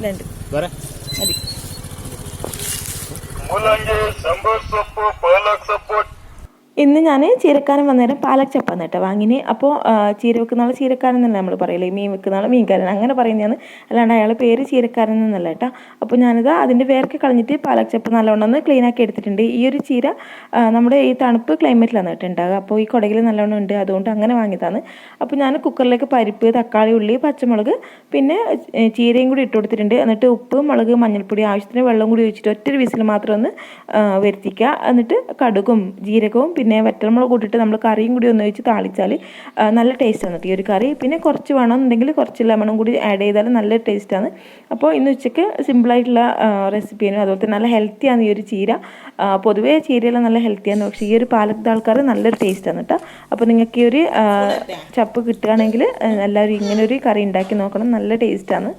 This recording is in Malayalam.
രണ്ട് വേറെ മതി. മുള്ളങ്കി ശംഭർ സൊപ്പ് പാലക് സപ്പോർട്ട്. ഇന്ന് ഞാൻ ചീരക്കാരൻ വന്നേരം പാലക് ചപ്പാന്ന് കേട്ടോ വാങ്ങിന്. അപ്പോൾ ചീര വെക്കുന്ന ആൾ ചീരക്കാരൻ എന്നല്ല നമ്മൾ പറയില്ലേ, മീൻ വെക്കുന്ന ആൾ മീൻകാരൻ അങ്ങനെ പറയുന്നതാണ്, അല്ലാണ്ട് അയാളെ പേര് ചീരക്കാരൻ എന്നല്ല കേട്ടോ. അപ്പോൾ ഞാനിത് അതിൻ്റെ വേർക്ക് കളഞ്ഞിട്ട് പാലക് ചപ്പ് നല്ലോണം ഒന്ന് ക്ലീൻ ആക്കി എടുത്തിട്ടുണ്ട്. ഈ ഒരു ചീര നമ്മുടെ ഈ തണുപ്പ് ക്ലൈമറ്റിലാണ് കേട്ടോ ഉണ്ടാകുക. അപ്പോൾ ഈ കുടകിൽ നല്ലോണം ഉണ്ട്, അതുകൊണ്ട് അങ്ങനെ വാങ്ങിയതാണ്. അപ്പോൾ ഞാൻ കുക്കറിലേക്ക് പരിപ്പ്, തക്കാളി, ഉള്ളി, പച്ചമുളക്, പിന്നെ ചീരയും കൂടി ഇട്ട് കൊടുത്തിട്ടുണ്ട്. എന്നിട്ട് ഉപ്പ്, മുളക്, മഞ്ഞൾപ്പൊടി, ആവശ്യത്തിന് വെള്ളം കൂടി ഒഴിച്ചിട്ട് ഒറ്റൊരു വിസിൽ മാത്രം ഒന്ന് വരുത്തിക്കുക. എന്നിട്ട് കടുകും ജീരകവും പിന്നെ വറ്റൽമുളക് കൂട്ടിയിട്ട് നമ്മൾ കറിയും കൂടി ഒന്ന് ഒഴിച്ച് താളിച്ചാൽ നല്ല ടേസ്റ്റാണ് ഈ ഒരു കറി. പിന്നെ കുറച്ച് വേണമെന്നുണ്ടെങ്കിൽ കുറച്ച് ലെമണും കൂടി ആഡ് ചെയ്താൽ നല്ല ടേസ്റ്റാണ്. അപ്പോൾ ഇന്ന് ഉച്ചയ്ക്ക് സിമ്പിളായിട്ടുള്ള റെസിപ്പിയാണ്, അതുപോലെ തന്നെ നല്ല ഹെൽത്തിയാണ് ഈ ഒരു ചീര. പൊതുവേ ചീരയെല്ലാം നല്ല ഹെൽത്തിയാണ്, പക്ഷേ ഈ ഒരു പാലത്തെ ആൾക്കാർ നല്ലൊരു ടേസ്റ്റാണ് കേട്ടോ. അപ്പോൾ നിങ്ങൾക്ക് ഈ ഒരു ചപ്പ് കിട്ടുകയാണെങ്കിൽ എല്ലാവരും ഇങ്ങനെ ഒരു കറി ഉണ്ടാക്കി നോക്കണം, നല്ല ടേസ്റ്റാണ്.